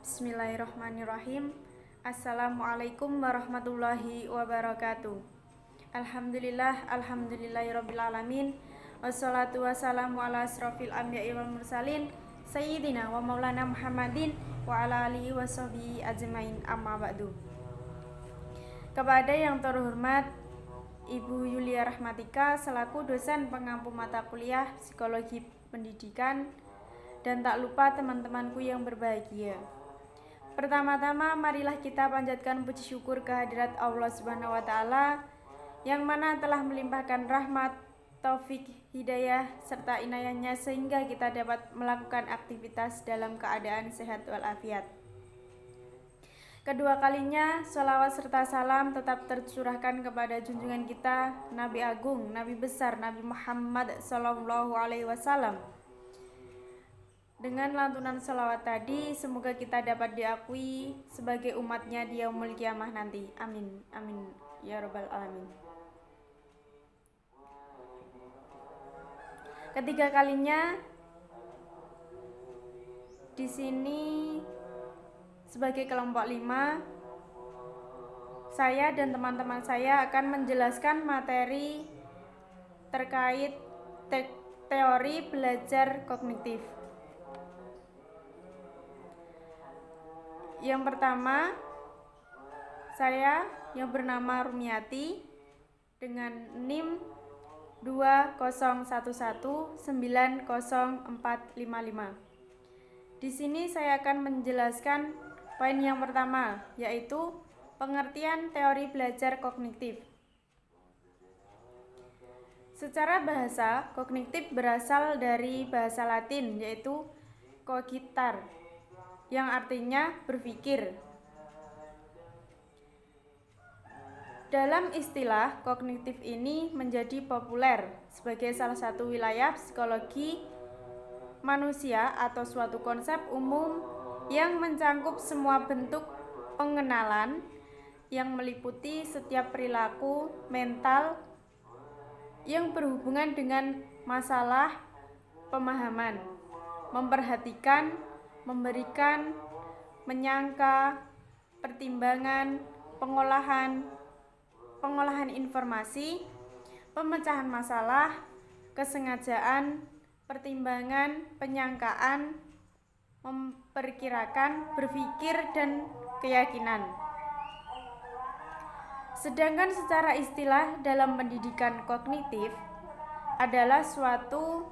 Bismillahirrahmanirrahim. Assalamualaikum warahmatullahi wabarakatuh. Alhamdulillahirrabbilalamin. Wassalatu wassalamu ala asrofil anbiya'i wal mursalin Sayyidina wa maulana Muhammadin wa ala alihi wa sahbihi ajmain, amma ba'du. Kepada yang terhormat Ibu Yulia Rahmatika selaku dosen pengampu mata kuliah Psikologi Pendidikan, dan tak lupa teman-temanku yang berbahagia. Pertama-tama marilah kita panjatkan puji syukur kehadirat Allah Subhanahu wa taala yang mana telah melimpahkan rahmat, taufik, hidayah serta inayahnya sehingga kita dapat melakukan aktivitas dalam keadaan sehat walafiat. Kedua kalinya sholawat serta salam tetap tercurahkan kepada junjungan kita Nabi Agung, Nabi besar Nabi Muhammad Sallallahu Alaihi Wasallam. Dengan lantunan sholawat tadi, semoga kita dapat diakui sebagai umatnya di yaumul kiamah nanti. Amin, amin, ya rabbal alamin. Ketiga kalinya di sini sebagai kelompok 5, saya dan teman-teman saya akan menjelaskan materi terkait teori belajar kognitif. Yang pertama, saya yang bernama Rumiati dengan NIM 201190455. Di sini saya akan menjelaskan poin yang pertama, yaitu pengertian teori belajar kognitif. Secara bahasa, kognitif berasal dari bahasa Latin, yaitu cogitar, yang artinya berpikir. Dalam istilah, kognitif ini menjadi populer sebagai salah satu wilayah psikologi manusia atau suatu konsep umum yang mencangkup semua bentuk pengenalan yang meliputi setiap perilaku mental yang berhubungan dengan masalah pemahaman, memperhatikan, memberikan, menyangka, pertimbangan, pengolahan informasi, pemecahan masalah, kesengajaan, pertimbangan, penyangkaan, memperkirakan, berpikir, dan keyakinan. Sedangkan secara istilah dalam pendidikan kognitif adalah suatu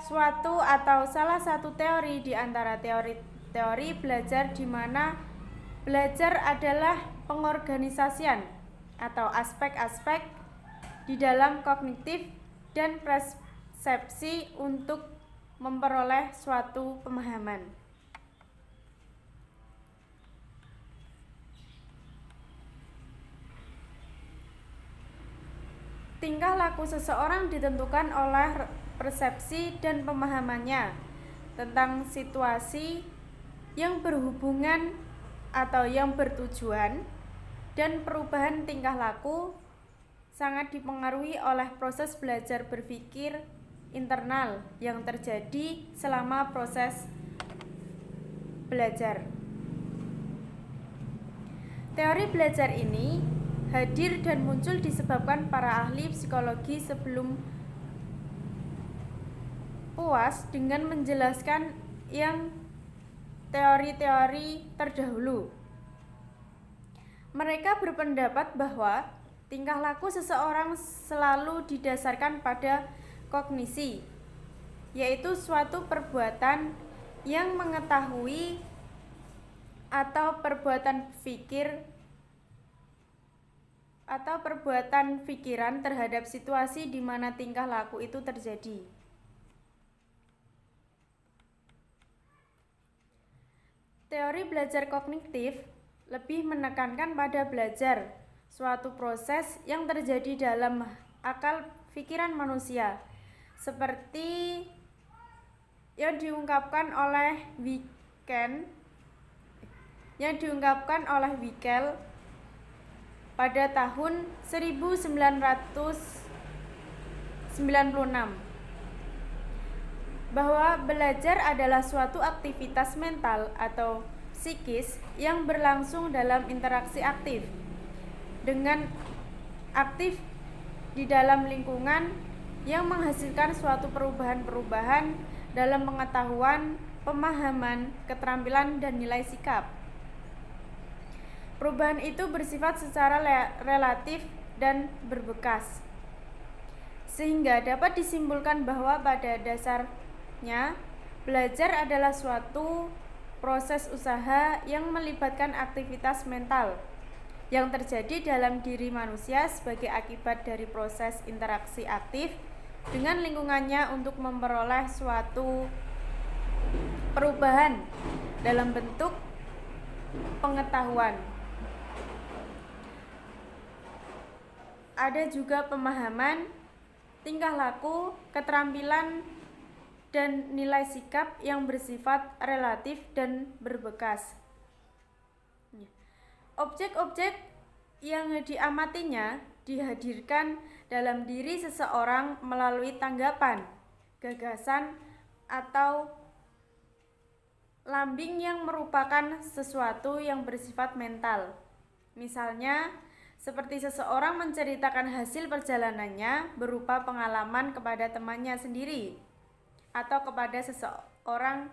atau salah satu teori di antara teori belajar di mana belajar adalah pengorganisasian atau aspek-aspek di dalam kognitif dan persepsi untuk memperoleh suatu pemahaman. Tingkah laku seseorang ditentukan oleh persepsi dan pemahamannya tentang situasi yang berhubungan atau yang bertujuan, dan perubahan tingkah laku sangat dipengaruhi oleh proses belajar berpikir internal yang terjadi selama proses belajar. Teori belajar ini hadir dan muncul disebabkan para ahli psikologi sebelum puas dengan menjelaskan yang teori-teori terdahulu. Mereka berpendapat bahwa tingkah laku seseorang selalu didasarkan pada kognisi, yaitu suatu perbuatan yang mengetahui atau perbuatan pikir atau perbuatan pikiran terhadap situasi di mana tingkah laku itu terjadi. Teori belajar kognitif lebih menekankan pada belajar, suatu proses yang terjadi dalam akal pikiran manusia, seperti yang diungkapkan oleh Wickel pada tahun 1996. bahwa belajar adalah suatu aktivitas mental atau psikis yang berlangsung dalam interaksi aktif dengan aktif di dalam lingkungan yang menghasilkan suatu perubahan-perubahan dalam pengetahuan, pemahaman, keterampilan, dan nilai sikap. Perubahan itu bersifat secara relatif dan berbekas, sehingga dapat disimpulkan bahwa pada dasarnya belajar adalah suatu proses usaha yang melibatkan aktivitas mental yang terjadi dalam diri manusia sebagai akibat dari proses interaksi aktif dengan lingkungannya untuk memperoleh suatu perubahan dalam bentuk pengetahuan. Ada juga pemahaman, tingkah laku, keterampilan, dan nilai sikap yang bersifat relatif dan berbekas. Objek-objek yang diamatinya dihadirkan dalam diri seseorang melalui tanggapan, gagasan, atau lambing yang merupakan sesuatu yang bersifat mental. Misalnya, seperti seseorang menceritakan hasil perjalanannya berupa pengalaman kepada temannya sendiri atau kepada seseorang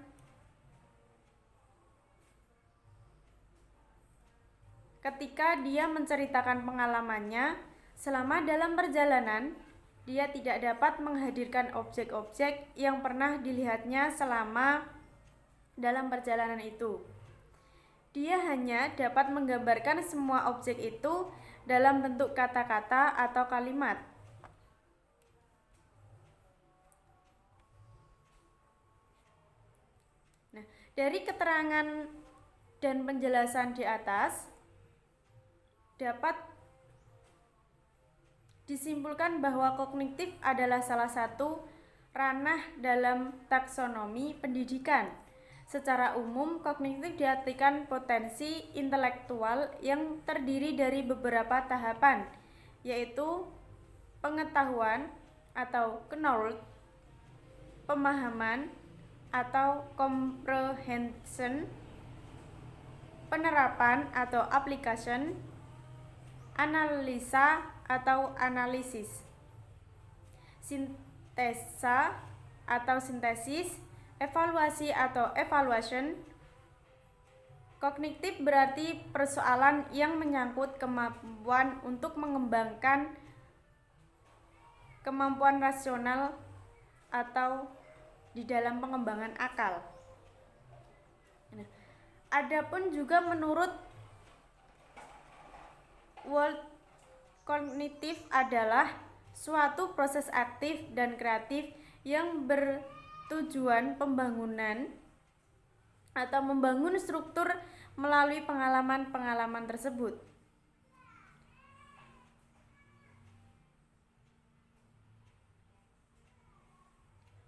ketika dia menceritakan pengalamannya selama dalam perjalanan, dia tidak dapat menghadirkan objek-objek yang pernah dilihatnya selama dalam perjalanan itu. Dia hanya dapat menggambarkan semua objek itu dalam bentuk kata-kata atau kalimat. Nah, dari keterangan dan penjelasan di atas dapat disimpulkan bahwa kognitif adalah salah satu ranah dalam taksonomi pendidikan. Secara umum, kognitif diartikan potensi intelektual yang terdiri dari beberapa tahapan, yaitu pengetahuan atau knowledge, pemahaman atau comprehension, penerapan atau application, analisa atau analisis, sintesa atau sintesis, evaluasi atau evaluation. Kognitif berarti persoalan yang menyangkut kemampuan untuk mengembangkan kemampuan rasional atau di dalam pengembangan akal. Adapun juga menurut World kognitif adalah suatu proses aktif dan kreatif yang bertujuan pembangunan atau membangun struktur melalui pengalaman-pengalaman tersebut.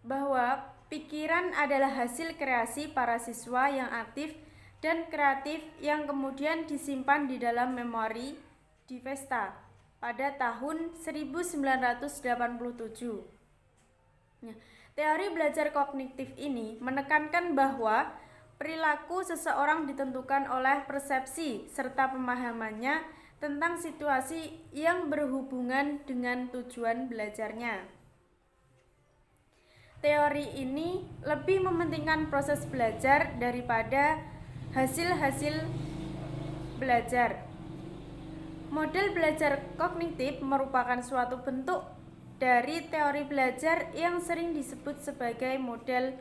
Bahwa pikiran adalah hasil kreasi para siswa yang aktif dan kreatif yang kemudian disimpan di dalam memori di Vesta pada tahun 1987. Teori belajar kognitif ini menekankan bahwa perilaku seseorang ditentukan oleh persepsi serta pemahamannya tentang situasi yang berhubungan dengan tujuan belajarnya. Teori ini lebih mementingkan proses belajar daripada hasil-hasil belajar. Model belajar kognitif merupakan suatu bentuk dari teori belajar yang sering disebut sebagai model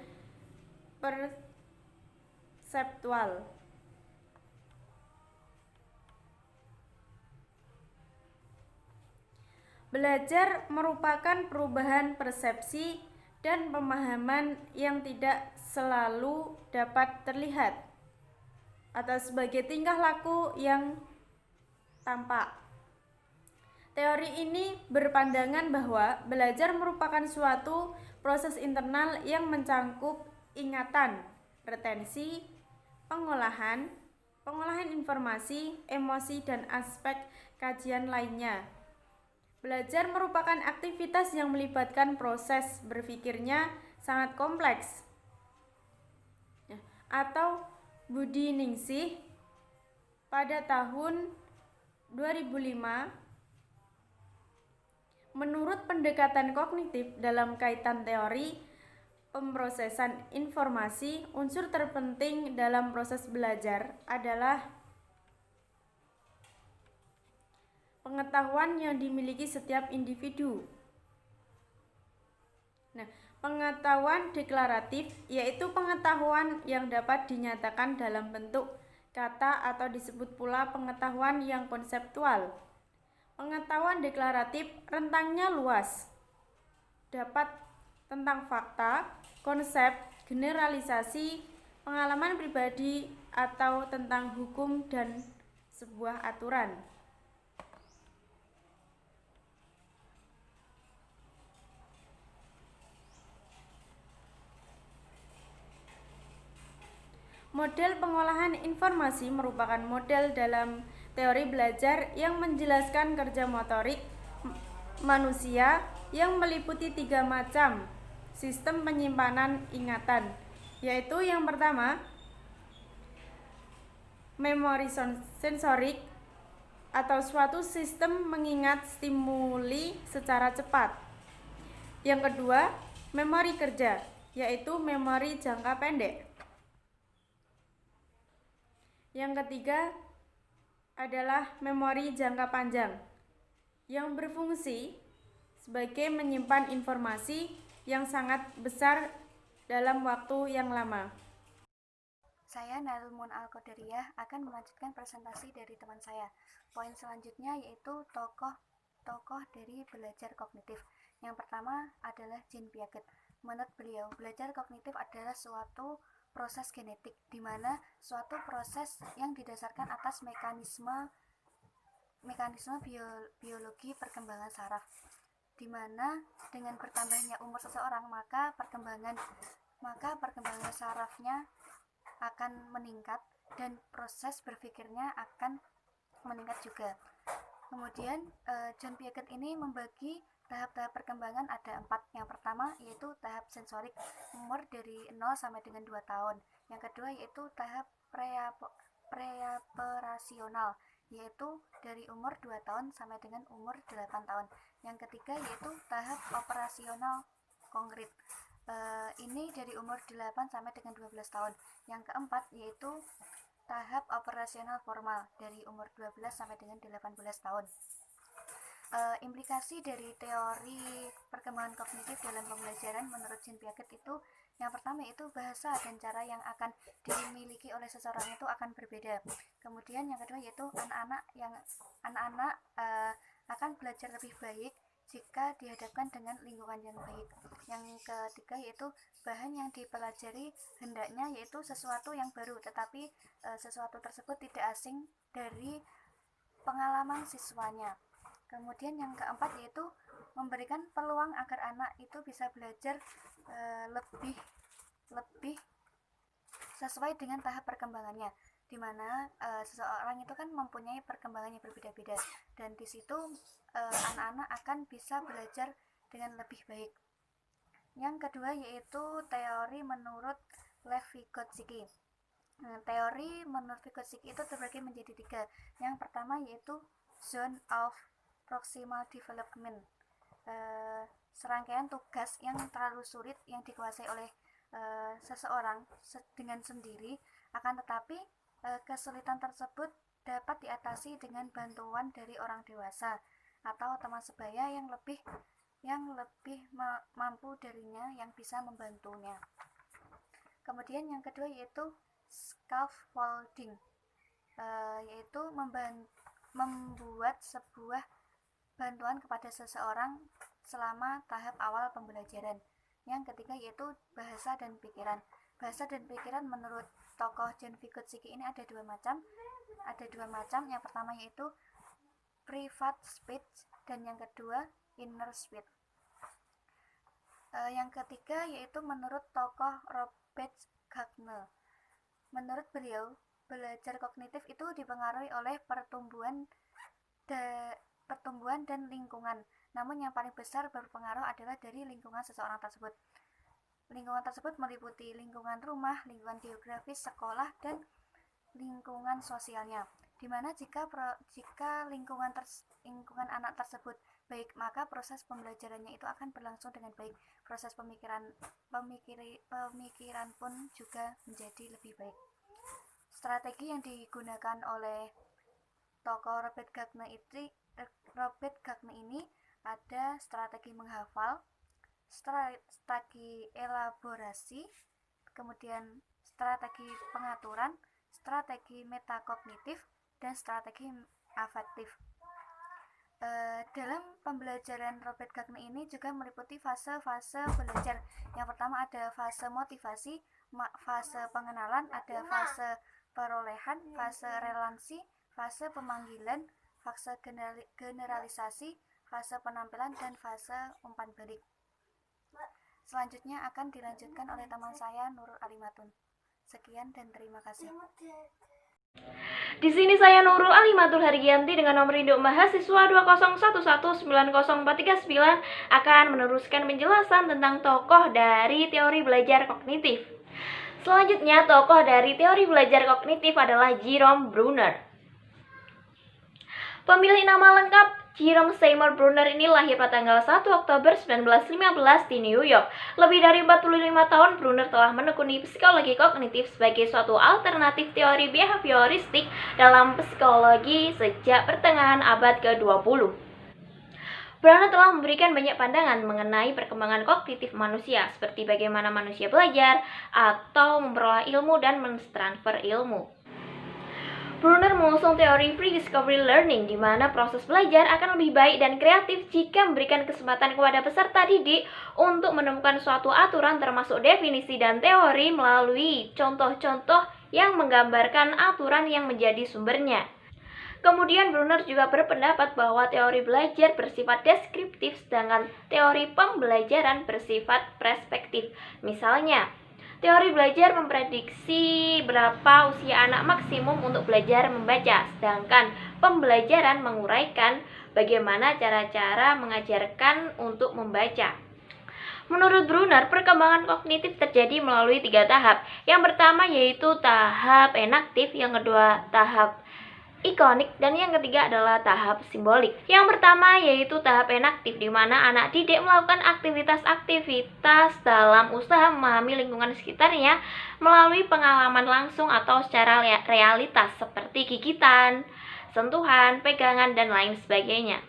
perseptual. Belajar merupakan perubahan persepsi dan pemahaman yang tidak selalu dapat terlihat atau sebagai tingkah laku yang tampak. Teori ini berpandangan bahwa belajar merupakan suatu proses internal yang mencangkup ingatan, retensi, pengolahan informasi, emosi, dan aspek kajian lainnya. Belajar merupakan aktivitas yang melibatkan proses berpikirnya sangat kompleks. Atau Budi Ningsih pada tahun 2005, menurut pendekatan kognitif dalam kaitan teori pemrosesan informasi, unsur terpenting dalam proses belajar adalah pengetahuan yang dimiliki setiap individu. Nah, pengetahuan deklaratif yaitu pengetahuan yang dapat dinyatakan dalam bentuk kata atau disebut pula pengetahuan yang konseptual. Pengetahuan deklaratif rentangnya luas, dapat tentang fakta, konsep, generalisasi, pengalaman pribadi, atau tentang hukum dan sebuah aturan. Model pengolahan informasi merupakan model dalam teori belajar yang menjelaskan kerja motorik manusia yang meliputi 3 macam sistem penyimpanan ingatan, yaitu yang pertama, memori sensorik atau suatu sistem mengingat stimuli secara cepat. Yang kedua, memori kerja, yaitu memori jangka pendek. Yang ketiga adalah memori jangka panjang yang berfungsi sebagai menyimpan informasi yang sangat besar dalam waktu yang lama. Saya Nalmun Al-Qadariyah akan melanjutkan presentasi dari teman saya. Poin selanjutnya yaitu tokoh dari belajar kognitif. Yang pertama adalah Jean Piaget. Menurut beliau, belajar kognitif adalah suatu proses genetik, di mana suatu proses yang didasarkan atas mekanisme biologi perkembangan saraf, di mana dengan bertambahnya umur seseorang maka perkembangan sarafnya akan meningkat dan proses berpikirnya akan meningkat juga. Kemudian John Piaget ini membagi tahap-tahap perkembangan ada 4. Yang pertama yaitu tahap sensorik, umur dari 0 sampai dengan 2 tahun. Yang kedua yaitu tahap preoperasional, yaitu dari umur 2 tahun sampai dengan umur 8 tahun. Yang ketiga yaitu tahap operasional konkret. Ini dari umur 8 sampai dengan 12 tahun. Yang keempat yaitu tahap operasional formal dari umur 12 sampai dengan 18 tahun. Implikasi dari teori perkembangan kognitif dalam pembelajaran menurut Jean Piaget itu yang pertama itu bahasa dan cara yang akan dimiliki oleh seseorang itu akan berbeda. Kemudian yang kedua yaitu anak-anak akan belajar lebih baik jika dihadapkan dengan lingkungan yang baik. Yang ketiga yaitu bahan yang dipelajari hendaknya yaitu sesuatu yang baru, tetapi sesuatu tersebut tidak asing dari pengalaman siswanya. Kemudian yang keempat yaitu memberikan peluang agar anak itu bisa belajar lebih sesuai dengan tahap perkembangannya, di mana seseorang itu kan mempunyai perkembangan yang berbeda-beda, dan di situ anak-anak akan bisa belajar dengan lebih baik. Yang kedua yaitu teori menurut Lev Vygotsky. Teori menurut Vygotsky itu terbagi menjadi 3. Yang pertama yaitu zone of proximal development, serangkaian tugas yang terlalu sulit yang dikuasai oleh seseorang dengan sendiri, akan tetapi kesulitan tersebut dapat diatasi dengan bantuan dari orang dewasa atau teman sebaya yang lebih mampu darinya yang bisa membantunya. Kemudian yang kedua yaitu scaffolding, yaitu membuat sebuah bantuan kepada seseorang selama tahap awal pembelajaran. Yang ketiga yaitu bahasa dan pikiran. Bahasa dan pikiran menurut tokoh John Vygotsky ini ada dua macam. Yang pertama yaitu private speech dan yang kedua inner speech. Yang ketiga yaitu menurut tokoh Robert Gardner. Menurut beliau, belajar kognitif itu dipengaruhi oleh pertumbuhan dan lingkungan. namun yang paling besar berpengaruh adalah dari lingkungan seseorang tersebut. Lingkungan tersebut meliputi lingkungan rumah, lingkungan geografis, sekolah, dan lingkungan sosialnya. Dimana jika lingkungan anak tersebut baik, maka proses pembelajarannya itu akan berlangsung dengan baik. Proses pemikiran pun juga menjadi lebih baik. Strategi yang digunakan oleh tokoh Robert Gagné ini ada strategi menghafal, strategi elaborasi, kemudian strategi pengaturan, strategi metakognitif, dan strategi afektif. Dalam pembelajaran Robert Gagné ini juga meliputi fase-fase belajar. Yang pertama ada fase motivasi, fase pengenalan, ada fase perolehan, fase relasi, fase pemanggilan, fase generalisasi, fase penampilan, dan fase umpan balik. Selanjutnya akan dilanjutkan oleh teman saya Nurul Alimatun. Sekian dan terima kasih. Di sini saya Nurul Alimatul Hargianti dengan nomor induk mahasiswa 201190439 akan meneruskan penjelasan tentang tokoh dari teori belajar kognitif. Selanjutnya, tokoh dari teori belajar kognitif adalah Jerome Bruner. Pemilik nama lengkap Jerome Seymour Bruner ini lahir pada tanggal 1 Oktober 1915 di New York. Lebih dari 45 tahun, Bruner telah menekuni psikologi kognitif sebagai suatu alternatif teori behavioristik dalam psikologi sejak pertengahan abad ke-20. Bruner telah memberikan banyak pandangan mengenai perkembangan kognitif manusia, seperti bagaimana manusia belajar atau memperoleh ilmu dan mentransfer ilmu. Bruner mengusung teori free discovery learning, di mana proses belajar akan lebih baik dan kreatif jika memberikan kesempatan kepada peserta didik untuk menemukan suatu aturan termasuk definisi dan teori melalui contoh-contoh yang menggambarkan aturan yang menjadi sumbernya. Kemudian Bruner juga berpendapat bahwa teori belajar bersifat deskriptif, sedangkan teori pembelajaran bersifat perspektif. Misalnya, teori belajar memprediksi berapa usia anak maksimum untuk belajar membaca, sedangkan pembelajaran menguraikan bagaimana cara-cara mengajarkan untuk membaca. Menurut Bruner, perkembangan kognitif terjadi melalui 3 tahap. Yang pertama yaitu tahap enaktif, yang kedua tahap ikonik, dan yang ketiga adalah tahap simbolik. Yang pertama yaitu tahap enaktif, di mana anak didik melakukan aktivitas-aktivitas dalam usaha memahami lingkungan sekitarnya melalui pengalaman langsung atau secara realitas seperti gigitan, sentuhan, pegangan, dan lain sebagainya.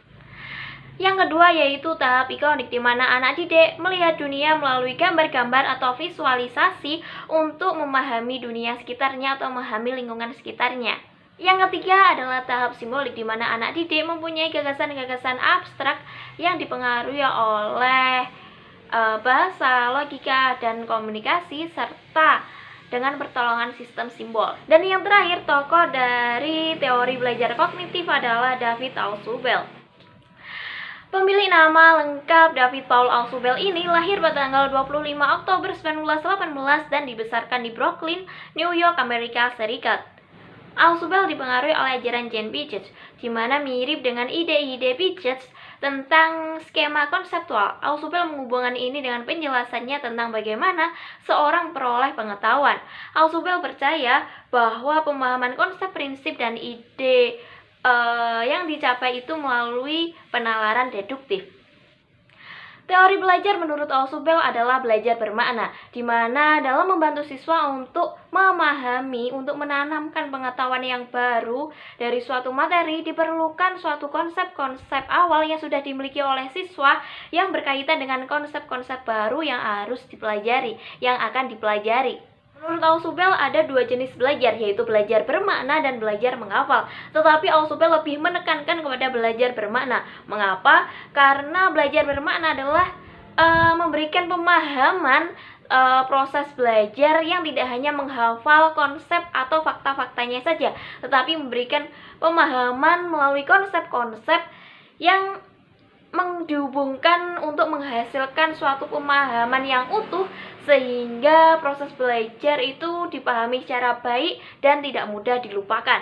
Yang kedua yaitu tahap ikonik, di mana anak didik melihat dunia melalui gambar-gambar atau visualisasi untuk memahami dunia sekitarnya atau memahami lingkungan sekitarnya. Yang ketiga adalah tahap simbolik, di mana anak didik mempunyai gagasan-gagasan abstrak yang dipengaruhi oleh bahasa, logika, dan komunikasi, serta dengan pertolongan sistem simbol. Dan yang terakhir, tokoh dari teori belajar kognitif adalah David Ausubel. Pemilik nama lengkap David Paul Ausubel ini lahir pada tanggal 25 Oktober 1918 dan dibesarkan di Brooklyn, New York, Amerika Serikat. Ausubel dipengaruhi oleh ajaran Jean Piaget, di mana mirip dengan ide-ide Piaget tentang skema konseptual. Ausubel menghubungkan ini dengan penjelasannya tentang bagaimana seorang peroleh pengetahuan. Ausubel percaya bahwa pemahaman konsep, prinsip, dan ide yang dicapai itu melalui penalaran deduktif. Teori belajar menurut Ausubel adalah belajar bermakna, di mana dalam membantu siswa untuk memahami, untuk menanamkan pengetahuan yang baru dari suatu materi, diperlukan suatu konsep-konsep awal yang sudah dimiliki oleh siswa yang berkaitan dengan konsep-konsep baru yang harus dipelajari, yang akan dipelajari. Menurut Ausubel ada 2 jenis belajar, yaitu belajar bermakna dan belajar menghafal. Tetapi Ausubel lebih menekankan kepada belajar bermakna. Mengapa? Karena belajar bermakna adalah memberikan pemahaman proses belajar yang tidak hanya menghafal konsep atau fakta-faktanya saja, tetapi memberikan pemahaman melalui konsep-konsep yang dihubungkan untuk menghasilkan suatu pemahaman yang utuh, sehingga proses belajar itu dipahami secara baik dan tidak mudah dilupakan.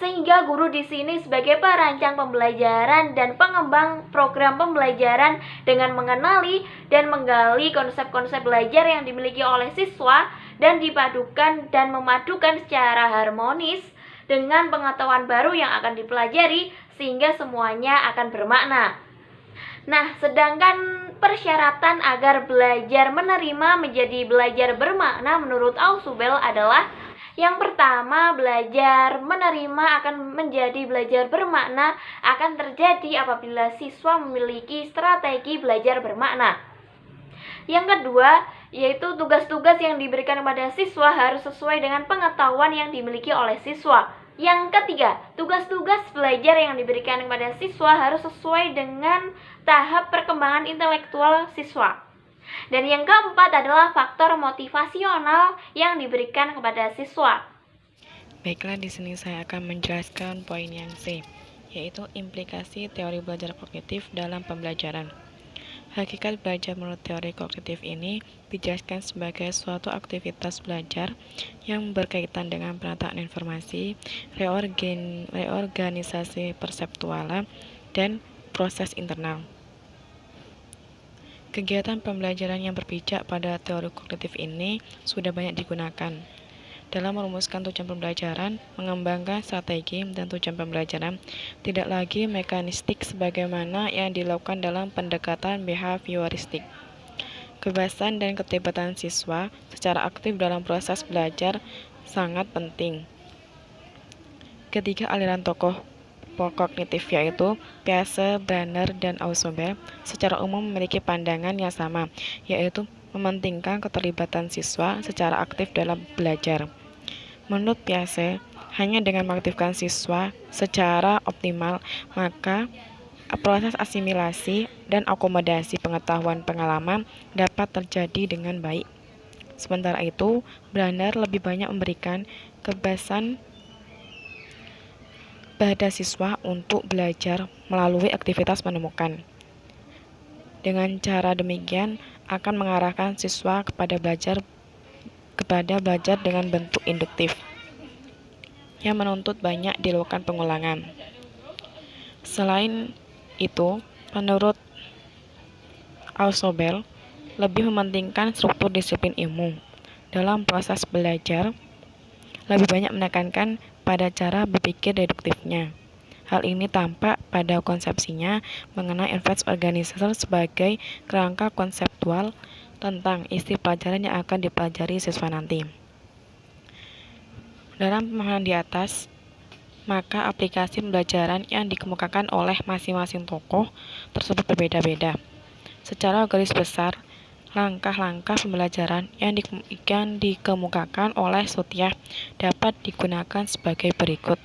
Sehingga guru di sini sebagai perancang pembelajaran dan pengembang program pembelajaran dengan mengenali dan menggali konsep-konsep belajar yang dimiliki oleh siswa dan dipadukan dan memadukan secara harmonis dengan pengetahuan baru yang akan dipelajari sehingga semuanya akan bermakna. Nah, sedangkan persyaratan agar belajar menerima menjadi belajar bermakna menurut Ausubel adalah yang pertama, belajar menerima akan menjadi belajar bermakna akan terjadi apabila siswa memiliki strategi belajar bermakna. Yang kedua, yaitu tugas-tugas yang diberikan kepada siswa harus sesuai dengan pengetahuan yang dimiliki oleh siswa. Yang ketiga, tugas-tugas belajar yang diberikan kepada siswa harus sesuai dengan tahap perkembangan intelektual siswa. Dan yang keempat adalah faktor motivasional yang diberikan kepada siswa. Baiklah, di sini saya akan menjelaskan poin yang C, yaitu implikasi teori belajar kognitif dalam pembelajaran. Hakikat belajar menurut teori kognitif ini dijelaskan sebagai suatu aktivitas belajar yang berkaitan dengan penataan informasi, reorganisasi perseptual, dan proses internal. Kegiatan pembelajaran yang berpijak pada teori kognitif ini sudah banyak digunakan dalam merumuskan tujuan pembelajaran, mengembangkan strategi dan tujuan pembelajaran, tidak lagi mekanistik sebagaimana yang dilakukan dalam pendekatan behavioristik. Kebebasan dan keterlibatan siswa secara aktif dalam proses belajar sangat penting. Ketiga aliran tokoh kognitif yaitu Piaget, Brenner, dan Ausubel secara umum memiliki pandangan yang sama, yaitu mementingkan keterlibatan siswa secara aktif dalam belajar. Menurut Piaget, hanya dengan mengaktifkan siswa secara optimal, maka proses asimilasi dan akomodasi pengetahuan pengalaman dapat terjadi dengan baik. Sementara itu, Brenner lebih banyak memberikan kebebasan pada siswa untuk belajar melalui aktivitas menemukan. Dengan cara demikian akan mengarahkan siswa kepada belajar dengan bentuk induktif yang menuntut banyak dilakukan pengulangan. Selain itu, menurut Ausubel lebih mementingkan struktur disiplin ilmu dalam proses belajar, lebih banyak menekankan pada cara berpikir deduktifnya. Hal ini tampak pada konsepsinya mengenai advanced organizer sebagai kerangka konseptual tentang isi pelajaran yang akan dipelajari siswa nanti. Dalam pemahaman di atas, maka aplikasi pembelajaran yang dikemukakan oleh masing-masing tokoh tersebut berbeda-beda. Secara garis besar, langkah-langkah pembelajaran yang dikemukakan oleh Sutya dapat digunakan sebagai berikut.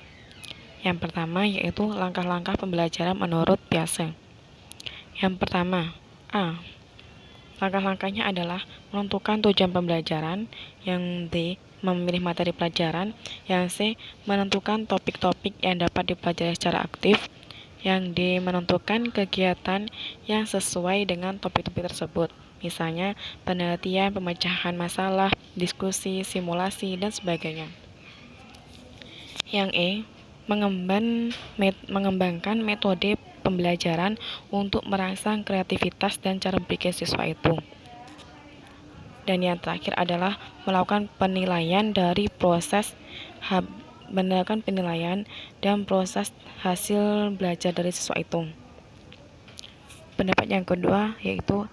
Yang pertama yaitu langkah-langkah pembelajaran menurut Piaget. Yang pertama, A. Langkah-langkahnya adalah menentukan tujuan pembelajaran. Yang D. Memilih materi pelajaran. Yang C. Menentukan topik-topik yang dapat dipelajari secara aktif. Yang D. Menentukan kegiatan yang sesuai dengan topik-topik tersebut. Misalnya, penelitian, pemecahan masalah, diskusi, simulasi, dan sebagainya. Yang E. Mengembangkan metode pembelajaran untuk merangsang kreativitas dan cara berpikir siswa itu. Dan yang terakhir adalah melakukan penilaian dan proses hasil belajar dari siswa itu. Pendapat yang kedua yaitu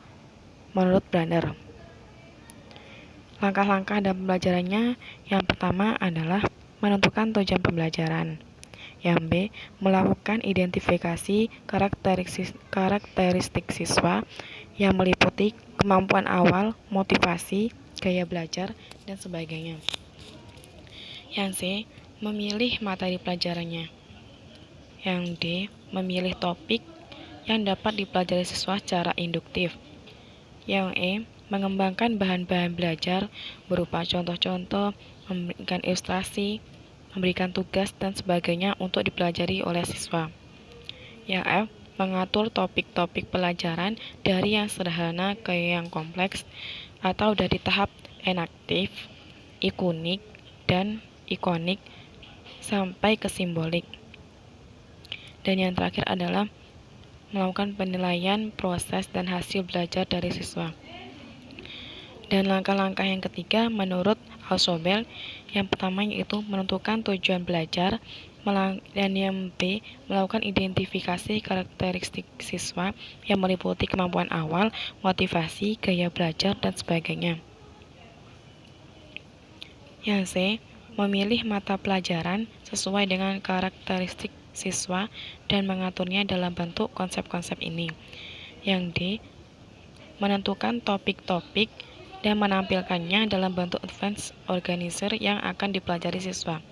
menurut Brenner. Langkah-langkah dalam pembelajarannya yang pertama adalah menentukan tujuan pembelajaran. Yang B. Melakukan identifikasi karakteristik siswa yang meliputi kemampuan awal, motivasi, gaya belajar, dan sebagainya. Yang C. Memilih materi pelajarannya. Yang D. Memilih topik yang dapat dipelajari siswa secara induktif. Yang E. Mengembangkan bahan-bahan belajar berupa contoh-contoh, memberikan ilustrasi, memberikan tugas, dan sebagainya untuk dipelajari oleh siswa. Yang F. Mengatur topik-topik pelajaran dari yang sederhana ke yang kompleks atau dari tahap enaktif, ikonik, dan ikonik sampai ke simbolik. Dan yang terakhir adalah melakukan penilaian proses dan hasil belajar dari siswa. Dan langkah-langkah yang ketiga menurut Alsobel, yang pertama yaitu menentukan tujuan belajar, dan yang B, melakukan identifikasi karakteristik siswa yang meliputi kemampuan awal, motivasi, gaya belajar, dan sebagainya. Yang C, memilih mata pelajaran sesuai dengan karakteristik siswa dan mengaturnya dalam bentuk konsep-konsep ini. Yang D, menentukan topik-topik dan menampilkannya dalam bentuk advance organizer yang akan dipelajari siswa.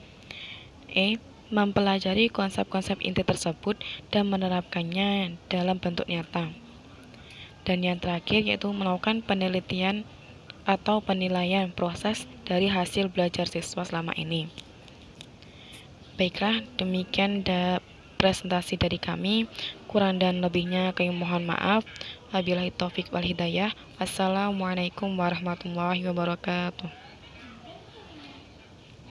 E, mempelajari konsep-konsep inti tersebut dan menerapkannya dalam bentuk nyata. Dan yang terakhir yaitu melakukan penelitian atau penilaian proses dari hasil belajar siswa selama ini. Baiklah, demikian presentasi dari kami. Kurang dan lebihnya kami mohon maaf. Wabillahi taufik wal hidayah. Wassalamualaikum warahmatullahi wabarakatuh.